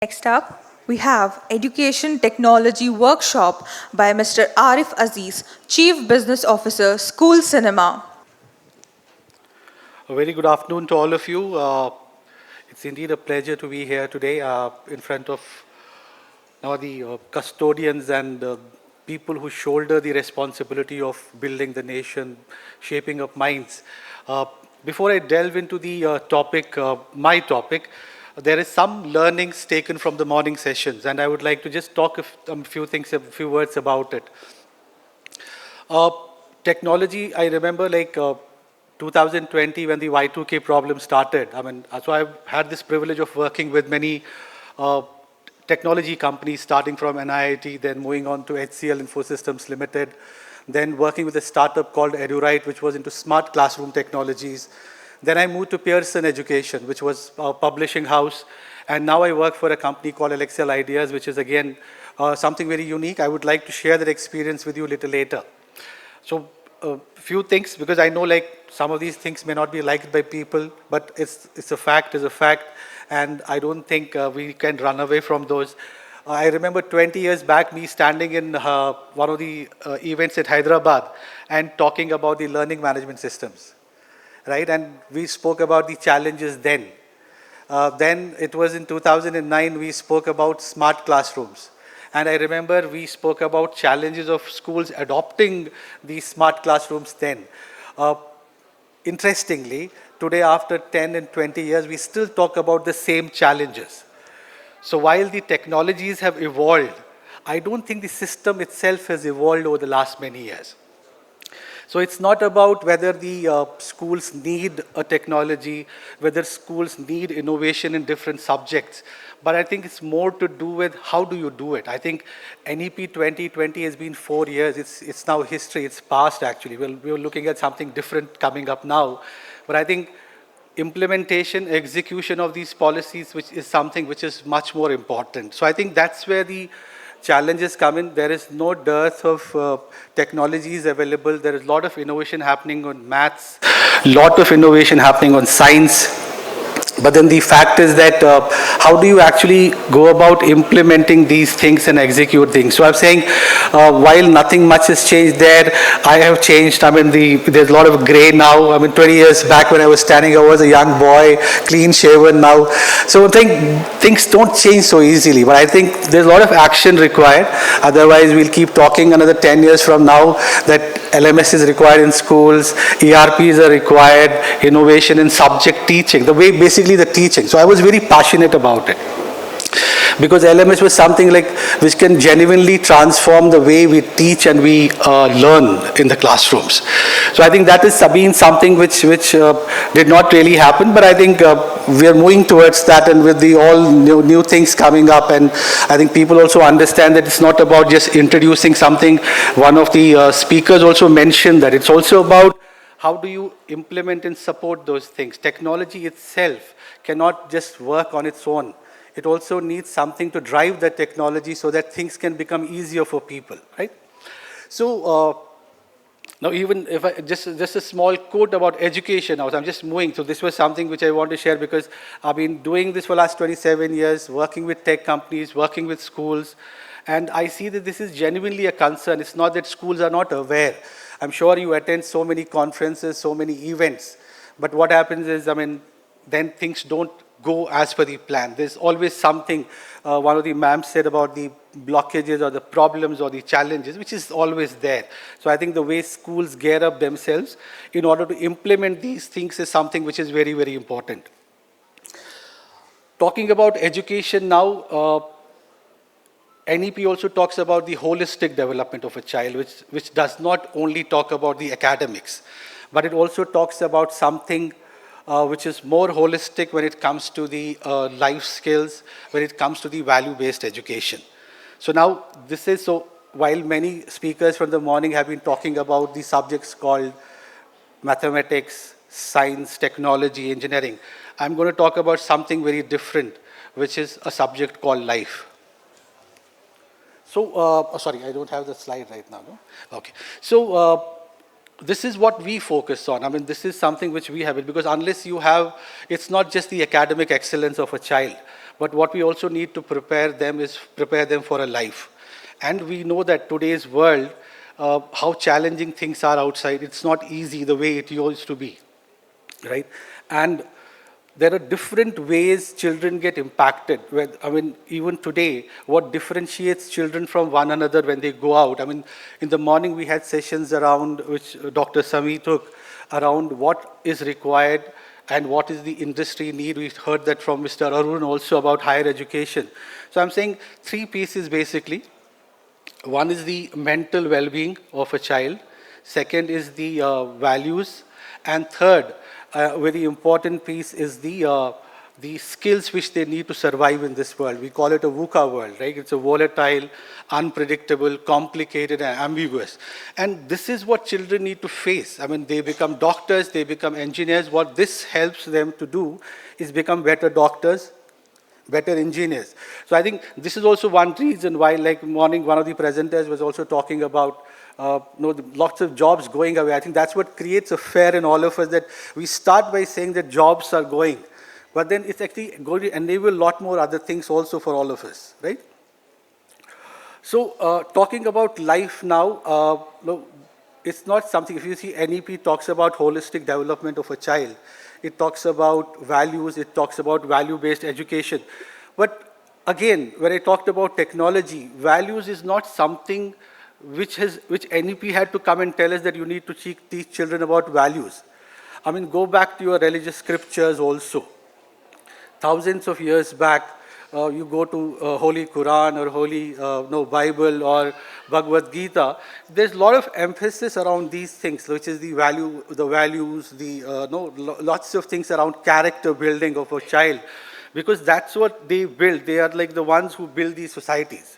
Next up, we have Education Technology Workshop by Mr. Arrif Aziz, Chief Business Officer, School Cinema. A very good afternoon to all of you. It's indeed a pleasure to be here today in front of now the custodians and people who shoulder the responsibility of building the nation, shaping up minds. Uh, Before I delve into the topic, my topic, there is some learnings taken from the morning sessions, and I would like to just talk a few things, a few words about it. Uh, Technology, I remember 2020 when the Y2K problem started. So I've had this privilege of working with many uh, technology companies, starting from NIIT, then moving on to HCL Infosystems Limited, then working with a startup called EduRite, which was into smart classroom technologies. Then I moved to Pearson Education, which was a publishing house, and now I work for a company called LXL Ideas, which is again something very unique. I would like to share that experience with you a little later. So a few things, because I know some of these things may not be liked by people, but it's a fact, and I don't think we can run away from those. I remember 20 years back, me standing in one of the events at Hyderabad and talking about the learning management systems, right? And we spoke about the challenges then. Then it was in 2009, we spoke about smart classrooms. And I remember we spoke about challenges of schools adopting these smart classrooms then. Uh, Interestingly, today after 10 and 20 years, we still talk about the same challenges. So while the technologies have evolved, I don't think the system itself has evolved over the last many years. So it's not about whether the schools need a technology, whether schools need innovation in different subjects, but I think it's more to do with how do you do it. I think NEP 2020 has been 4 years. It's now history. It's past actually. We're looking at something different coming up now, but I think implementation, execution of these policies, which is something which is much more important. So I think that's where the challenges come in. There is no dearth of technologies available. There is a lot of innovation happening on maths, lot of innovation happening on science. But then the fact is that how do you actually go about implementing these things and execute things? So I'm saying while nothing much has changed there, I have changed. There's a lot of gray now. 20 years back when I was standing, I was a young boy, clean shaven now. So I think things don't change so easily. But I think there's a lot of action required. Otherwise, we'll keep talking another 10 years from now that LMS is required in schools, ERPs are required, innovation in subject teaching, the way basically the teaching. So I was very passionate about it because LMS was something which can genuinely transform the way we teach and we learn in the classrooms. So I think that is been something which did not really happen, but I think we are moving towards that, and with the all new things coming up, and I think people also understand that it's not about just introducing something. One of the speakers also mentioned that it's also about how do you implement and support those things. Technology itself cannot just work on its own. It also needs something to drive that technology so that things can become easier for people, right? So now even if just a small quote about education now, I'm just moving. So this was something which I want to share because I've been doing this for the last 27 years, working with tech companies, working with schools, and I see that this is genuinely a concern. It's not that schools are not aware. I'm sure you attend so many conferences, so many events, but what happens is, then things don't go as per the plan. There's always something, one of the ma'ams said about the blockages or the problems or the challenges, which is always there. So I think the way schools gear up themselves in order to implement these things is something which is very, very important. Talking about education now, NEP also talks about the holistic development of a child, which does not only talk about the academics, but it also talks about something which is more holistic when it comes to the life skills, when it comes to the value-based education. So now this is, so while many speakers from the morning have been talking about the subjects called mathematics, science, technology, engineering, I'm going to talk about something very different, which is a subject called life. So, sorry, I don't have the slide right now. No? Okay. So, this is what we focus on. I mean, this is something which we have it, because unless you have, it's not just the academic excellence of a child, but what we also need to prepare them is prepare them for a life. And we know that today's world, how challenging things are outside. It's not easy the way it used to be, right? And there are different ways children get impacted. I mean, even today, what differentiates children from one another when they go out? I mean, in the morning we had sessions around, which Dr. Sami took, around what is required and what is the industry need. We heard that from Mr. Arun also about higher education. So I'm saying three pieces basically. One is the mental well-being of a child. Second is the values. And third, very important piece is the skills which they need to survive in this world. We call it a VUCA world, right? It's a volatile, unpredictable, complicated, and ambiguous. And this is what children need to face. I mean, they become doctors, they become engineers. What this helps them to do is become better doctors, better engineers. So I think this is also one reason why, like morning, one of the presenters was also talking about lots of jobs going away. I think that's what creates a fear in all of us, that we start by saying that jobs are going, but then it's actually going to enable a lot more other things also for all of us, right? So talking about life now, it's not something, if you see NEP talks about holistic development of a child, it talks about values, it talks about value-based education. But again, when I talked about technology, values is not something which NEP had to come and tell us that you need to teach children about values. I mean, go back to your religious scriptures also. Thousands of years back, you go to Holy Quran or Holy Bible or Bhagavad Gita, there's a lot of emphasis around these things, which is the values, lots of things around character building of a child, because that's what they build. They are like the ones who build these societies,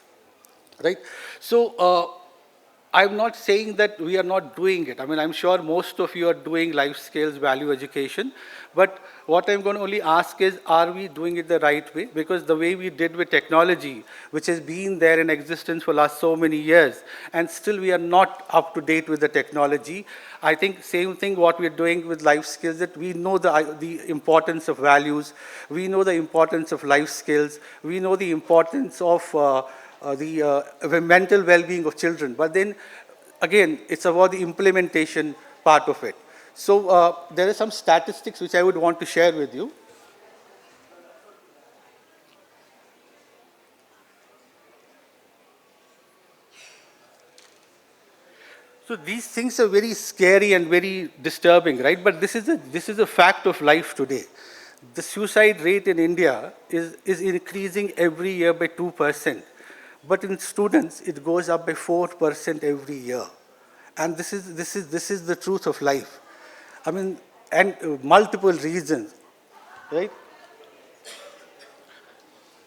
right? So I'm not saying that we are not doing it. I mean, I'm sure most of you are doing life skills, value education. But what I'm going to only ask is, are we doing it the right way? Because the way we did with technology, which has been there in existence for last so many years, and still we are not up to date with the technology. I think same thing what we're doing with life skills, that we know the importance of values, we know the importance of life skills, we know the importance of the mental well-being of children. But then, again, it's about the implementation part of it. So there are some statistics which I would want to share with you. So these things are very scary and very disturbing, right? But this is a fact of life today. The suicide rate in India is increasing every year by 2%. But in students, it goes up by 4% every year. And this is the truth of life. I mean, and multiple reasons, right?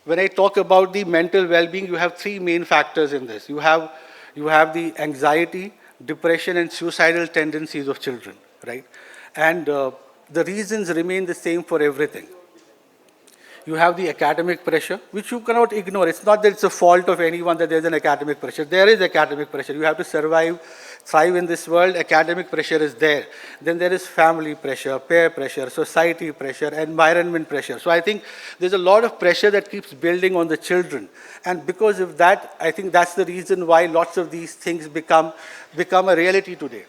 When I talk about the mental well-being, you have three main factors in this. You have the anxiety, depression, and suicidal tendencies of children, right? And the reasons remain the same for everything. You have the academic pressure, which you cannot ignore. It's not that it's a fault of anyone that there's an academic pressure. There is academic pressure. You have to survive, thrive in this world. Academic pressure is there. Then there is family pressure, peer pressure, society pressure, environment pressure. So I think there's a lot of pressure that keeps building on the children. And because of that, I think that's the reason why lots of these things become a reality today.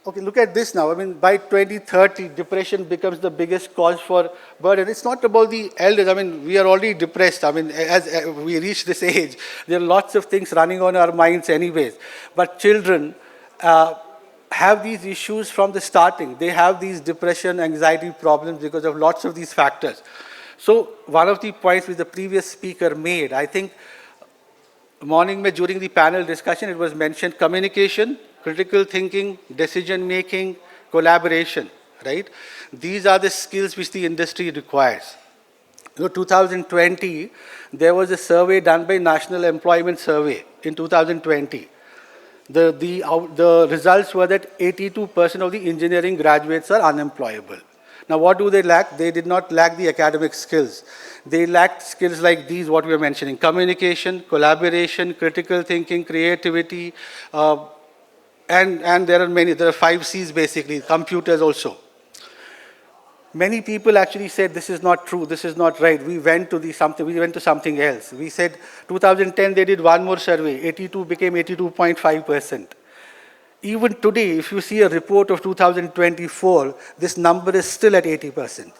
Okay, look at this now. I mean, by 2030, depression becomes the biggest cause for burden. It's not about the elders. I mean, we are already depressed. I mean, as we reach this age, there are lots of things running on our minds anyways. But children have these issues from the starting. They have these depression, anxiety problems because of lots of these factors. So one of the points which the previous speaker made, I think, morning during the panel discussion, it was mentioned communication, critical thinking, decision-making, collaboration, right? These are the skills which the industry requires. You know, 2020, there was a survey done by National Employment Survey in 2020. The results were that 82% of the engineering graduates are unemployable. Now, what do they lack? They did not lack the academic skills. They lacked skills like these, what we are mentioning: communication, collaboration, critical thinking, creativity, And there are 5 C's basically, computers also. Many people actually said this is not true, this is not right. We went to something else. We said 2010 they did one more survey, 82 became 82.5%. Even today, if you see a report of 2024, this number is still at 80%.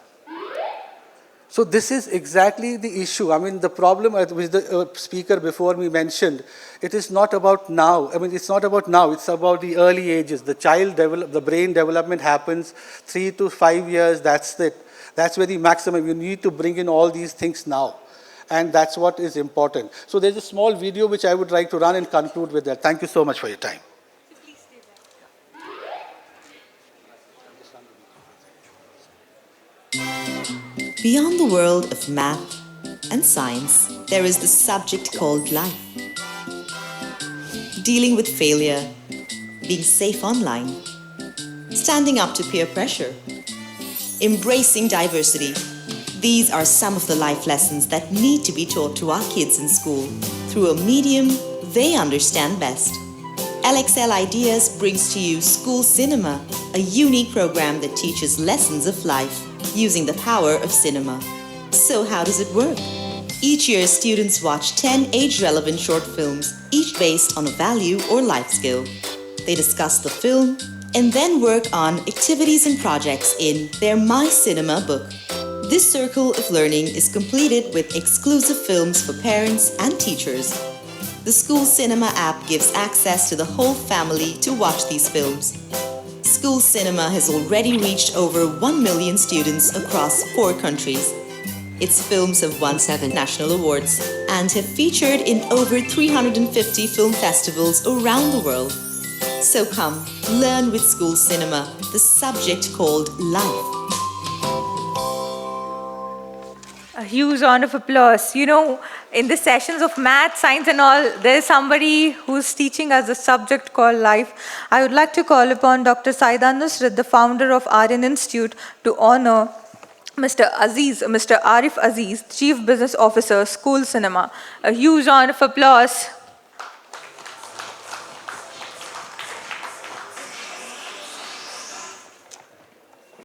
So this is exactly the issue. I mean, the problem which the speaker before me mentioned, it is not about now. I mean, it's not about now. It's about the early ages. The brain development happens 3 to 5 years. That's it. That's where the maximum. You need to bring in all these things now. And that's what is important. So there's a small video which I would like to run and conclude with that. Thank you so much for your time. Beyond the world of math and science, there is the subject called life. Dealing with failure, being safe online, standing up to peer pressure, embracing diversity. These are some of the life lessons that need to be taught to our kids in school through a medium they understand best. LXL Ideas brings to you School Cinema, a unique program that teaches lessons of life using the power of cinema. So how does it work? Each year, students watch 10 age-relevant short films, each based on a value or life skill. They discuss the film and then work on activities and projects in their My Cinema book. This circle of learning is completed with exclusive films for parents and teachers. The School Cinema app gives access to the whole family to watch these films. School Cinema has already reached over 1 million students across 4 countries. Its films have won 7 national awards and have featured in over 350 film festivals around the world. So come, learn with School Cinema, the subject called life. A huge round of applause. You know, in the sessions of math, science and all, there's somebody who's teaching us a subject called life. I would like to call upon Dr. Saidan Nusrat, the founder of Aryan Institute, to honor Mr. Arrif Aziz, Chief Business Officer, School Cinema. A huge round of applause.